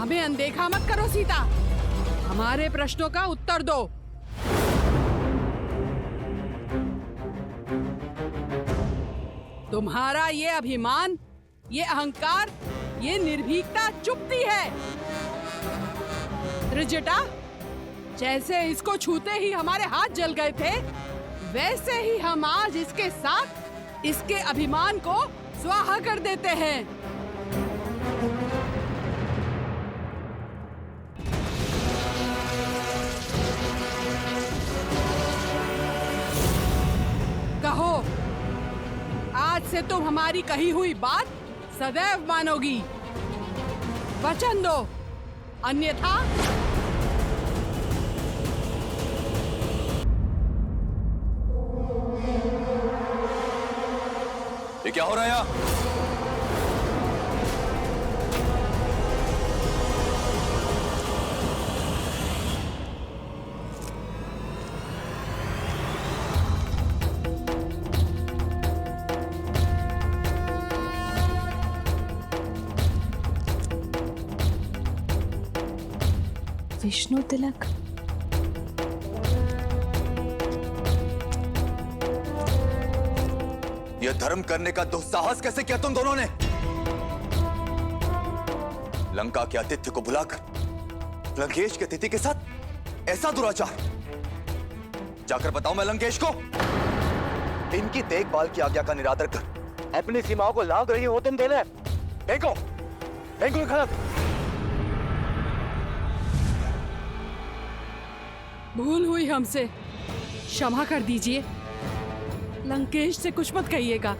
हमें अनदेखा मत करो सीता, हमारे प्रश्नों का उत्तर दो। तुम्हारा ये अभिमान, ये अहंकार, ये निर्भीकता चुभती है। त्रिजटा, जैसे इसको छूते ही हमारे हाथ जल गए थे, वैसे ही हम आज इसके साथ इसके अभिमान को स्वाहा कर देते हैं। कहो, आज से तुम हमारी कही हुई बात सदैव मानोगी। वचन दो, अन्यथा ये क्या हो रहा है यहाँ? विष्णु तिलक, यह धर्म करने का दुस्साहस कैसे किया तुम दोनों ने? लंका के आतिथ्य को बुलाकर लंकेश के अतिथि के साथ ऐसा दुराचार। जाकर बताओ मैं लंकेश को, इनकी देखभाल की आज्ञा का निरादर कर अपनी सीमाओं को लांघ रही होतन देना। फेंको, फेंको खड़क। भूल हुई हमसे, क्षमा कर दीजिए। लंकेश से कुछ मत कहिएगा।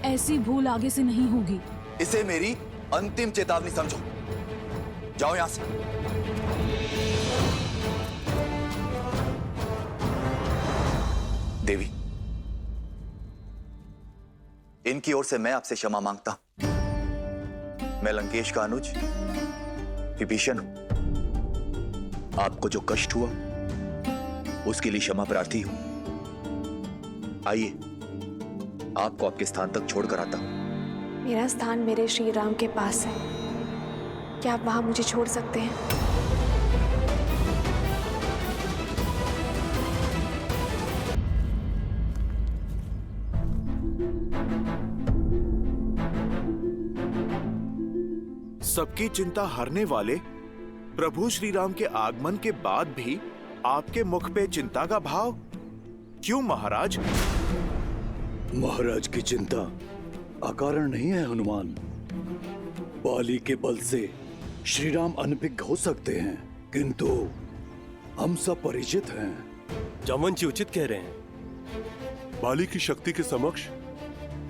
ऐसी भूल आगे से नहीं होगी। इसे मेरी अंतिम चेतावनी समझो। जाओ यहां से। देवी, इनकी ओर से मैं आपसे क्षमा मांगता हूं। मैं लंकेश का अनुज विभीषण हूं। आपको जो कष्ट हुआ उसके लिए क्षमा प्रार्थी हूं। आइए, आपको आपके स्थान तक छोड़कर आता हूं। मेरा स्थान मेरे श्री राम के पास है, क्या आप वहां मुझे छोड़ सकते हैं? सबकी चिंता हरने वाले प्रभु श्री राम के आगमन के बाद भी आपके मुख पे चिंता का भाव क्यों महाराज? महाराज की चिंता अकारण नहीं है हनुमान। बाली के बल से श्री राम अनभिज्ञ हो सकते हैं, किंतु हम सब परिचित हैं। जामवन जी उचित कह रहे हैं। बाली की शक्ति के समक्ष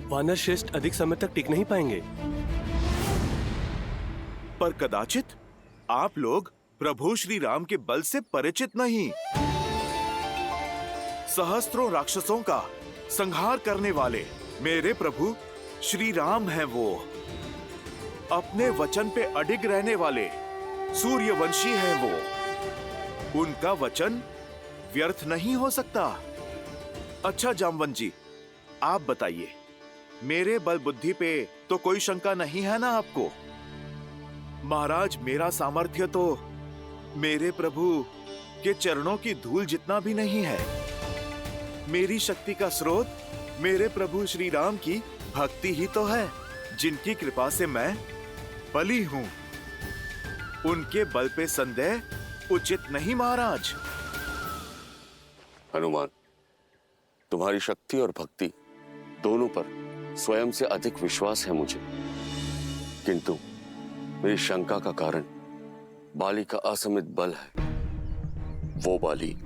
वानर श्रेष्ठ अधिक समय तक टिक नहीं पाएंगे। पर कदाचित आप लोग प्रभु श्री राम के बल से परिचित नहीं। सहस्त्रों राक्षसों का संहार करने वाले मेरे प्रभु श्री राम हैं। वो अपने वचन पे अडिग रहने वाले सूर्यवंशी हैं। वो उनका वचन व्यर्थ नहीं हो सकता। अच्छा जामवन जी, आप बताइए, मेरे बल बुद्धि पे तो कोई शंका नहीं है ना आपको? महाराज, मेरा सामर्थ्य तो मेरे प्रभु के चरणों की धूल जितना भी नहीं है। मेरी शक्ति का स्रोत मेरे प्रभु श्री राम की भक्ति ही तो है, जिनकी कृपा से मैं बली हूं। उनके बल पे संदेह उचित नहीं महाराज। हनुमान, तुम्हारी शक्ति और भक्ति दोनों पर स्वयं से अधिक विश्वास है मुझे, किंतु मेरी शंका का कारण बाली का असमित बल है। वो बाली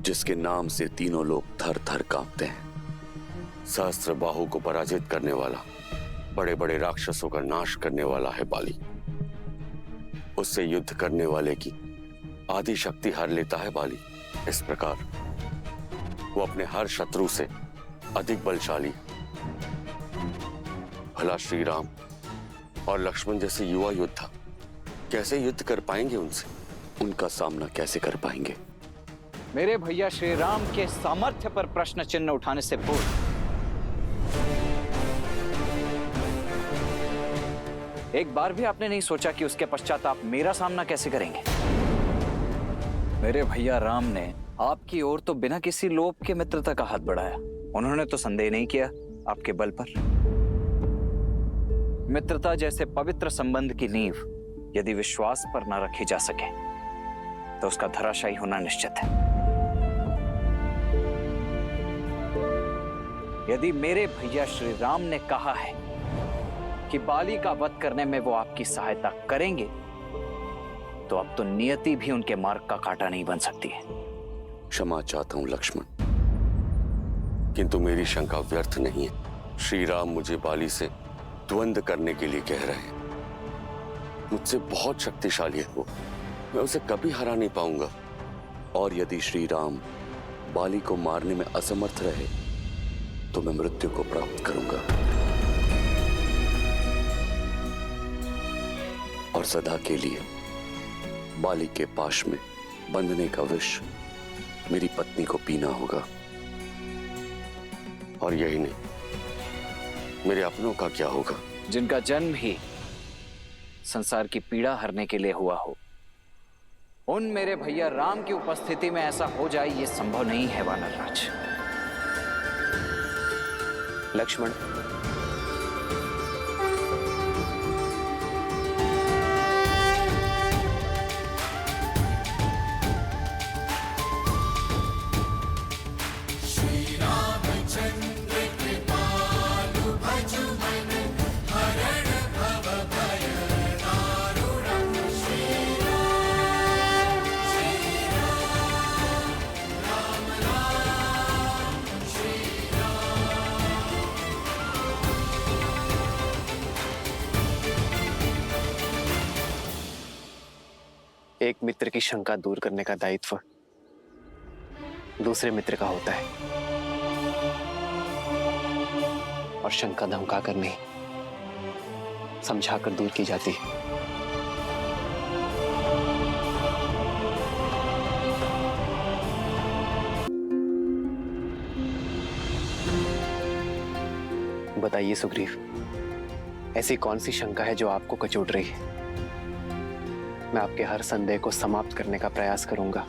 जिसके नाम से तीनों लोग थर थर कांपते हैं। सहस्त्र बाहु को पराजित करने वाला, बड़े बड़े राक्षसों का नाश करने वाला है बाली। उससे युद्ध करने वाले की आदि शक्ति हर लेता है बाली। इस प्रकार वो अपने हर शत्रु से अधिक बलशाली। भला श्री राम और लक्ष्मण जैसे युवा योद्धा कैसे युद्ध कर पाएंगे उनसे? उनका सामना कैसे कर पाएंगे? मेरे भैया श्री राम के सामर्थ्य पर प्रश्न चिन्ह उठाने से पूर्व एक बार भी आपने नहीं सोचा कि उसके पश्चात आप मेरा सामना कैसे करेंगे? मेरे भैया राम ने आपकी ओर तो बिना किसी लोभ के मित्रता का हाथ बढ़ाया। उन्होंने तो संदेह नहीं किया आपके बल पर। मित्रता जैसे पवित्र संबंध की नींव यदि विश्वास पर न रखी जा सके तो उसका धराशायी होना निश्चित है। यदि मेरे भैया श्री राम ने कहा है कि बाली का वध करने में वो आपकी सहायता करेंगे, तो अब तो नियति भी उनके मार्ग का कांटा नहीं बन सकती है। क्षमा चाहता हूं लक्ष्मण, किंतु मेरी शंका व्यर्थ नहीं है। श्री राम मुझे बाली से द्वंद्व करने के लिए कह रहे हैं। मुझसे बहुत शक्तिशाली है वो, मैं उसे कभी हरा नहीं पाऊंगा। और यदि श्री राम बाली को मारने में असमर्थ रहे तो मैं मृत्यु को प्राप्त करूंगा और सदा के लिए बाली के पाश में बंधने का विष मेरी पत्नी को पीना होगा। और यही नहीं, मेरे अपनों का क्या होगा? जिनका जन्म ही संसार की पीड़ा हरने के लिए हुआ हो, उन मेरे भैया राम की उपस्थिति में ऐसा हो जाए ये संभव नहीं है वानरराज। लक्ष्मण, एक मित्र की शंका दूर करने का दायित्व दूसरे मित्र का होता है, और शंका धमका कर नहीं, समझाकर दूर की जाती है। बताइए सुग्रीव, ऐसी कौन सी शंका है जो आपको कचोट रही है? मैं आपके हर संदेह को समाप्त करने का प्रयास करूंगा।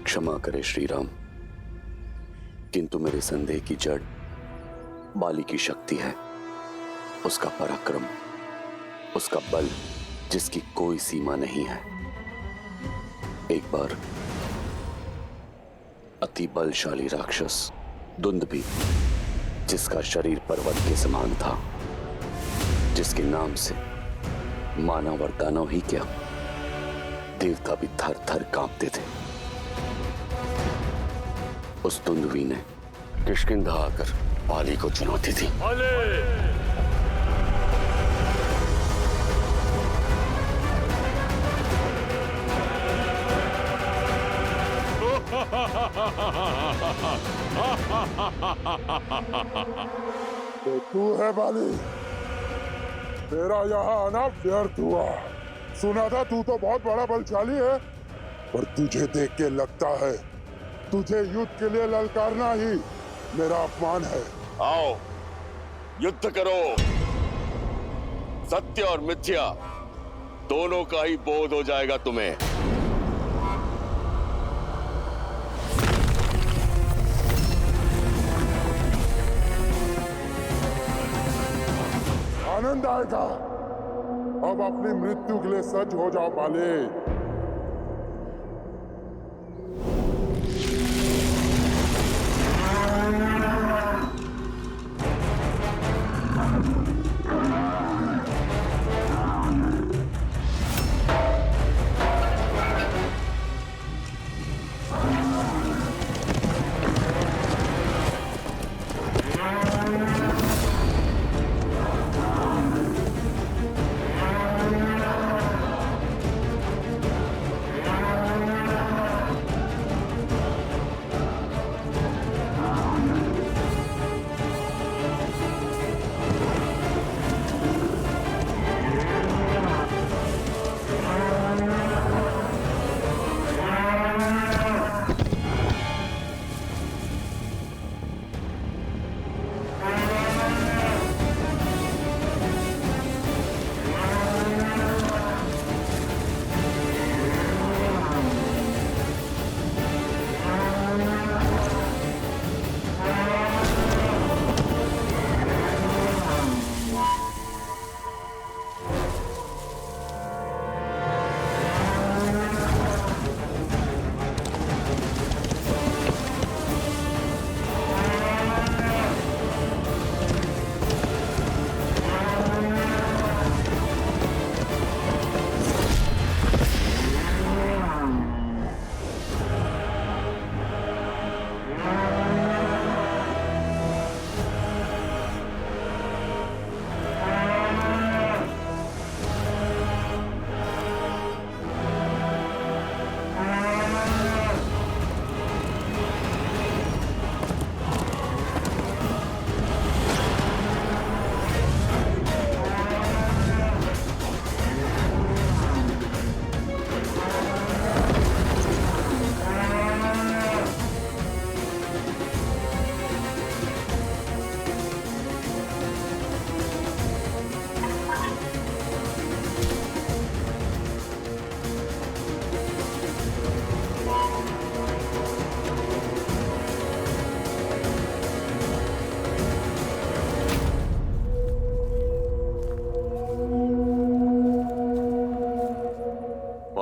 क्षमा करे श्री राम, किंतु मेरे संदेह की जड़ बाली की शक्ति है, उसका पराक्रम, उसका बल जिसकी कोई सीमा नहीं है। एक बार अति बलशाली राक्षस दुंदुभि, जिसका शरीर पर्वत के समान था, जिसके नाम से मानव और दानव ही क्या, देवता भी थर थर कांपते थे, उस दुंदुभि ने किष्किंधा आकर बाली को चुनौती दी। तो तू है बाली, तेरा यहाँ आना व्यर्थ हुआ। सुना था तू तो बहुत बड़ा बलशाली है, पर तुझे देख के लगता है तुझे युद्ध के लिए ललकारना ही मेरा अपमान है। आओ युद्ध करो, सत्य और मिथ्या दोनों का ही बोध हो जाएगा तुम्हें। आनंद आएगा। अब अपनी मृत्यु के लिए सज्ज हो जाओ बाली।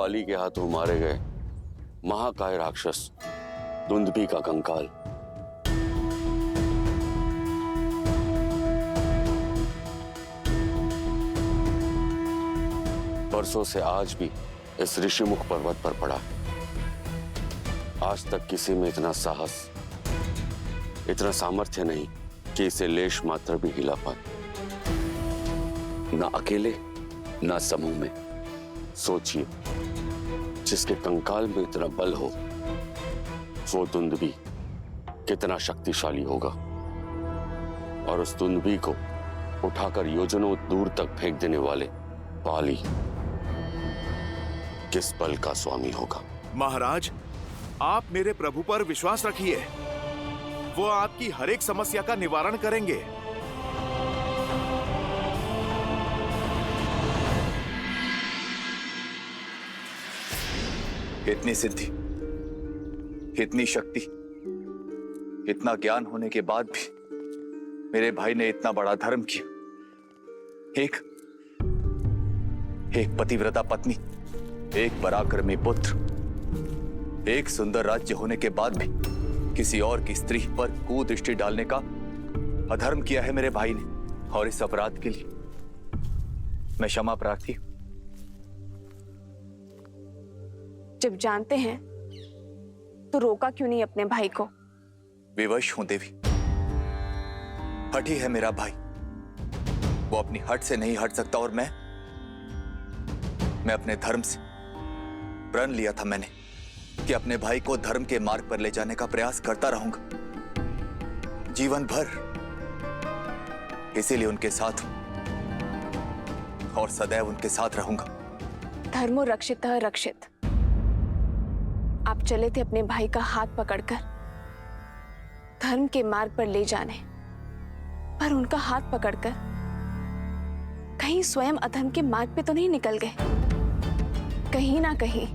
बाली के हाथों मारे गए महाकाय राक्षस दुंदुभी का कंकाल। बरसों से आज भी इस ऋषिमुख पर्वत पर पड़ा। आज तक किसी में इतना साहस, इतना सामर्थ्य नहीं कि इसे लेश मात्र भी हिला पाए। ना अकेले ना समूह में। सोचिए, जिसके कंकाल में इतना बल हो वो दुंदुभी कितना शक्तिशाली होगा। और उस दुंदुभी को उठाकर योजनों दूर तक फेंक देने वाले बाली किस बल का स्वामी होगा। महाराज, आप मेरे प्रभु पर विश्वास रखिए, वो आपकी हर एक समस्या का निवारण करेंगे। इतनी सिद्धि, इतनी शक्ति, इतना ज्ञान होने के बाद भी मेरे भाई ने इतना बड़ा धर्म किया। एक पतिव्रता पत्नी, एक पराक्रमी पुत्र, एक सुंदर राज्य होने के बाद भी किसी और की स्त्री पर कुदृष्टि डालने का अधर्म किया है मेरे भाई ने। और इस अपराध के लिए मैं क्षमा प्रार्थी हूं। जब जानते हैं तो रोका क्यों नहीं अपने भाई को? विवश हूं देवी। हठी है मेरा भाई, वो अपनी हट से नहीं हट सकता। और मैं अपने धर्म से प्रण लिया था मैंने कि अपने भाई को धर्म के मार्ग पर ले जाने का प्रयास करता रहूंगा जीवन भर। इसीलिए उनके साथ हूं और सदैव उनके साथ रहूंगा। धर्मो रक्षितः रक्षित। आप चले थे अपने भाई का हाथ पकड़कर धर्म के मार्ग पर ले जाने, पर उनका हाथ पकड़कर कहीं स्वयं अधर्म के मार्ग पे तो नहीं निकल गए? कहीं ना कहीं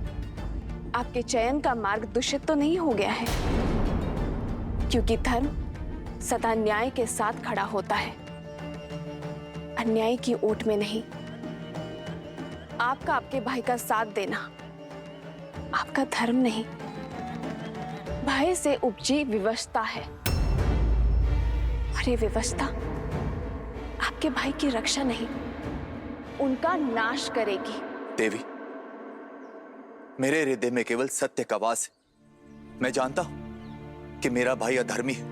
आपके चयन का मार्ग दूषित तो नहीं हो गया है? क्योंकि धर्म सदा न्याय के साथ खड़ा होता है, अन्याय की ओट में नहीं। आपका आपके भाई का साथ देना आपका धर्म नहीं, भय से उपजी विवशता है। और ये विवशता आपके भाई की रक्षा नहीं, उनका नाश करेगी। देवी, मेरे हृदय में केवल सत्य का वास है। मैं जानता हूं कि मेरा भाई अधर्मी है,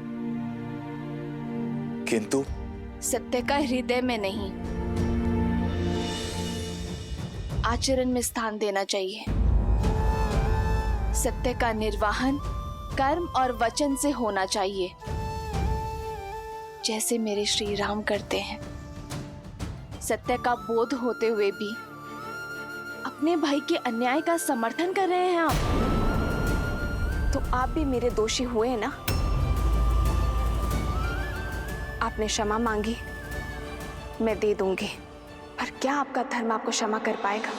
किंतु सत्य का हृदय में नहीं, आचरण में स्थान देना चाहिए। सत्य का निर्वाहन कर्म और वचन से होना चाहिए, जैसे मेरे श्री राम करते हैं। सत्य का बोध होते हुए भी अपने भाई के अन्याय का समर्थन कर रहे हैं आप, तो आप भी मेरे दोषी हुए ना। आपने क्षमा मांगी, मैं दे दूंगी, पर क्या आपका धर्म आपको क्षमा कर पाएगा?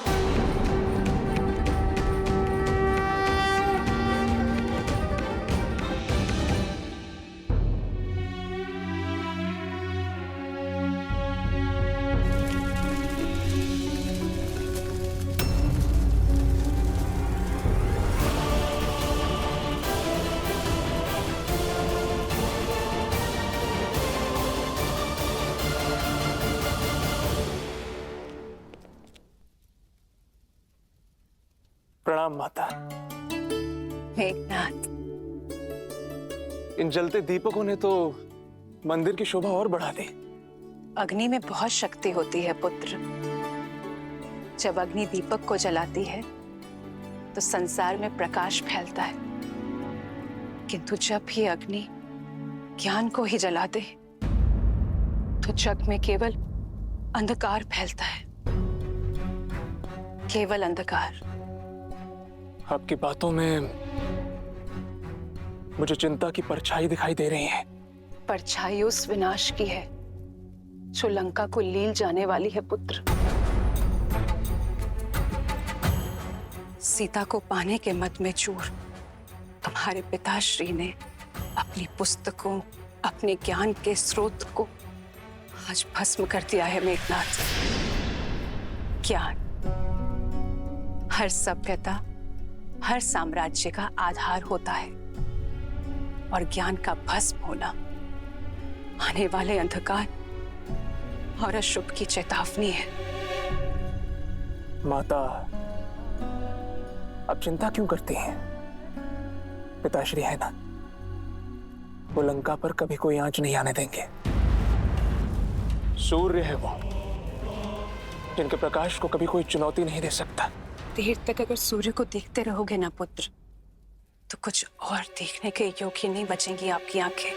प्रणाम माता। मेघनाथ, इन जलते दीपकों ने तो मंदिर की शोभा और बढ़ा दी। अग्नि में बहुत शक्ति होती है पुत्र। जब अग्नि दीपक को जलाती है तो संसार में प्रकाश फैलता है, किंतु जब ही अग्नि ज्ञान को ही जला दे तो जग में केवल अंधकार फैलता है, केवल अंधकार। आपकी बातों में मुझे चिंता की परछाई दिखाई दे रही है। परछाई उस विनाश की है जो लंका को लील जाने वाली है पुत्र। सीता को पाने के मद में चूर तुम्हारे पिताश्री ने अपनी पुस्तकों, अपने ज्ञान के स्रोत को आज भस्म कर दिया है मेघनाथ। ज्ञान हर सभ्यता, हर साम्राज्य का आधार होता है और ज्ञान का भस्म होना आने वाले अंधकार और अशुभ की चेतावनी है। माता, आप चिंता क्यों करती हैं? पिताश्री है ना, वो लंका पर कभी कोई आंच नहीं आने देंगे। सूर्य है वो, जिनके प्रकाश को कभी कोई चुनौती नहीं दे सकता। देर तक अगर सूर्य को देखते रहोगे ना पुत्र, तो कुछ और देखने के योग्य नहीं बचेंगी आपकी आंखें।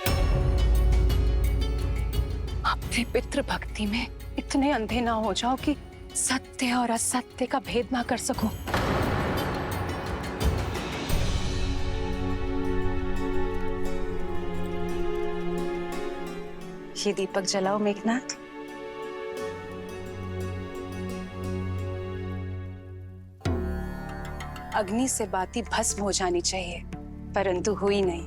अपने पितृ भक्ति में इतने अंधे ना हो जाओ कि सत्य और असत्य का भेद ना कर सको। ये दीपक जलाओ मेघनाथ। अग्नि से बाती भस्म हो जानी चाहिए, परंतु हुई नहीं।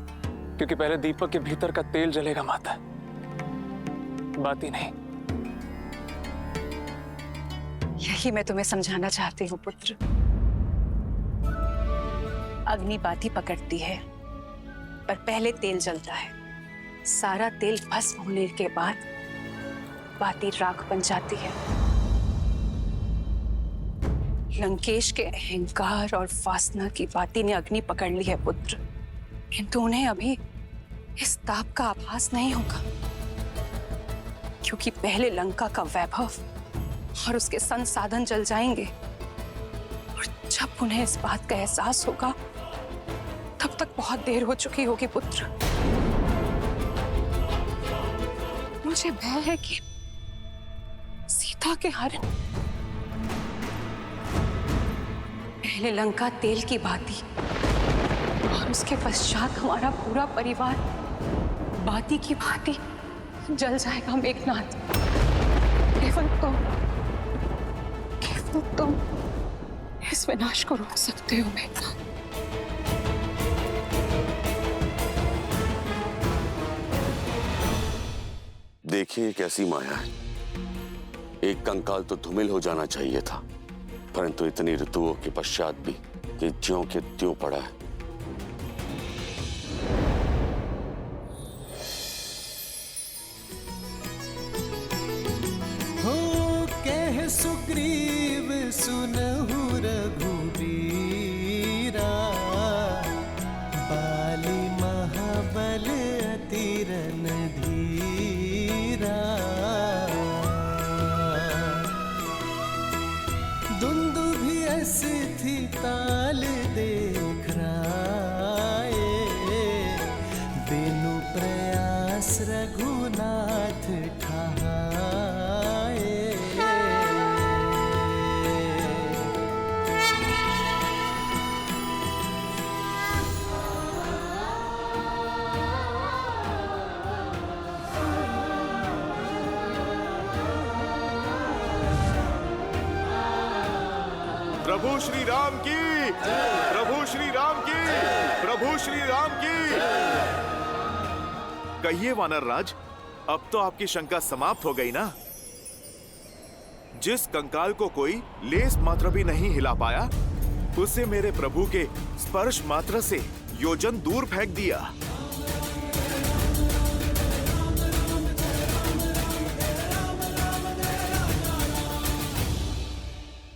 क्योंकि पहले दीपक के भीतर का तेल जलेगा माता, बाती नहीं। यही मैं तुम्हें समझाना चाहती हूँ पुत्र। अग्नि बाती पकड़ती है, पर पहले तेल जलता है। सारा तेल भस्म होने के बाद बाती राख बन जाती है। लंकेश के अहंकार और वासना की बाती ने अग्नि पकड़ ली है पुत्र, किंतु उन्हें अभी इस ताप का आभास नहीं होगा, क्योंकि पहले लंका का वैभव और उसके संसाधन जल जाएंगे, और जब उन्हें इस बात का एहसास होगा तब तक बहुत देर हो चुकी होगी पुत्र। मुझे भय है कि सीता के हरण पहले लंका तेल की बाती और उसके पश्चात हमारा पूरा परिवार बाती की भांति जल जाएगा मेघनाथ। केवल तुम इस विनाश को रोक सकते हो मेघनाथ। देखिए कैसी माया है। एक कंकाल तो धूमिल हो जाना चाहिए था, परंतु इतनी ऋतुओं के पश्चात भी ये ज्यों के त्यों पड़ा है। हो कह सुग्रीव सुनहु रघुबीरा, बाली महाबल अति रणधीरा। दुंदुभि अस्थिति ताल देख राए, बिनु प्रयास रघुनाथ ठाए। प्रभु श्री राम की, प्रभु श्री राम की, प्रभु श्री राम की। कहिए वानर राज, अब तो आपकी शंका समाप्त हो गई ना? जिस कंकाल को कोई लेस मात्र भी नहीं हिला पाया, उसे मेरे प्रभु के स्पर्श मात्र से योजन दूर फेंक दिया।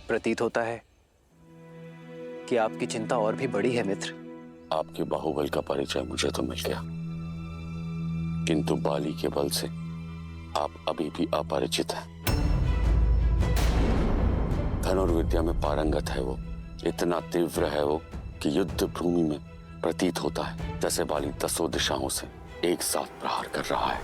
प्रतीत होता है कि आपकी चिंता और भी बड़ी है मित्र। आपके बाहुबल का परिचय मुझे तो मिल गया, किंतु बाली के बल से आप अभी भी अपरिचित हैं। धनुर्विद्या में पारंगत है वो, इतना तीव्र है वो कि युद्ध भूमि में प्रतीत होता है जैसे बाली 10 दिशाओं से एक साथ प्रहार कर रहा है।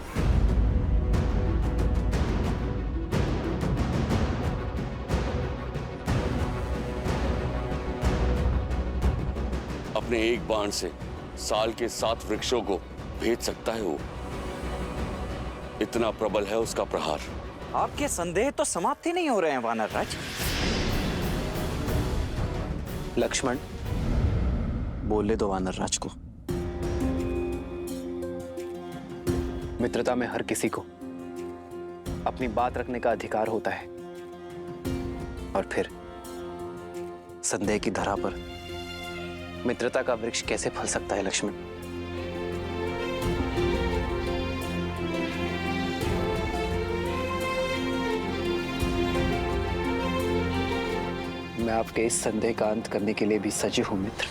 अपने एक बाण से साल के 7 वृक्षों को भेद सकता है वो, इतना प्रबल है उसका प्रहार। आपके संदेह तो समाप्त ही नहीं हो रहे हैं वानर राज। लक्ष्मण, बोलने दो वानर राज को। मित्रता में हर किसी को अपनी बात रखने का अधिकार होता है, और फिर संदेह की धरा पर मित्रता का वृक्ष कैसे फल सकता है लक्ष्मण? मैं आपके इस संदेह का अंत करने के लिए भी सजग हूं मित्र।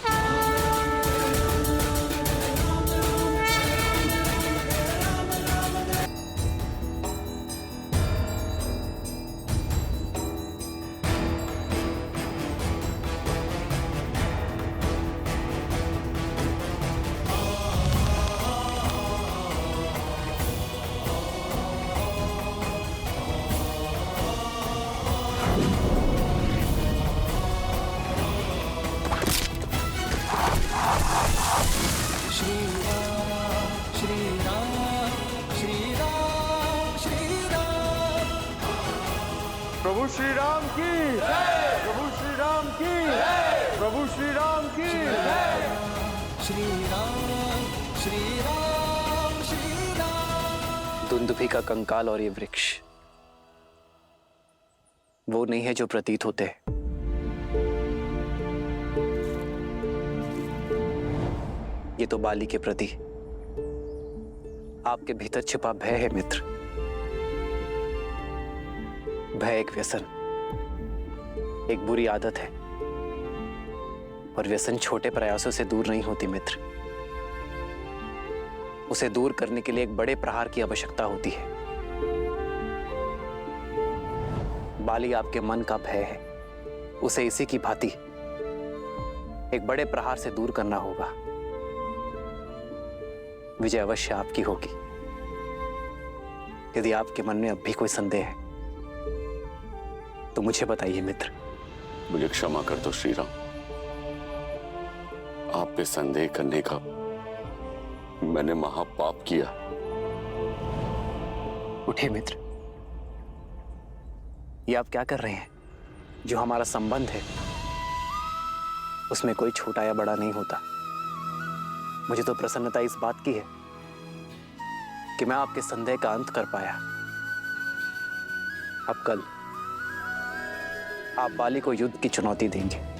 प्रभु श्री राम की जय, प्रभु श्री राम की जय, प्रभु श्री राम की जय। श्री राम श्री राम श्री राम। दुंदुभि का कंकाल और ये वृक्ष वो नहीं है जो प्रतीत होते हैं। ये तो बाली के प्रति आपके भीतर छिपा भय है मित्र। भय एक व्यसन, एक बुरी आदत है, और व्यसन छोटे प्रयासों से दूर नहीं होती मित्र। उसे दूर करने के लिए एक बड़े प्रहार की आवश्यकता होती है। बाली आपके मन का भय है, उसे इसी की भांति एक बड़े प्रहार से दूर करना होगा। विजय अवश्य आपकी होगी। यदि आपके मन में अब भी कोई संदेह है तो मुझे बताइए मित्र। मुझे क्षमा कर दो श्री राम। आप पे संदेह करने का मैंने महापाप किया। उठिए मित्र। ये आप क्या कर रहे हैं? जो हमारा संबंध है उसमें कोई छोटा या बड़ा नहीं होता। मुझे तो प्रसन्नता इस बात की है कि मैं आपके संदेह का अंत कर पाया। अब कल आप बाली को युद्ध की चुनौती देंगे।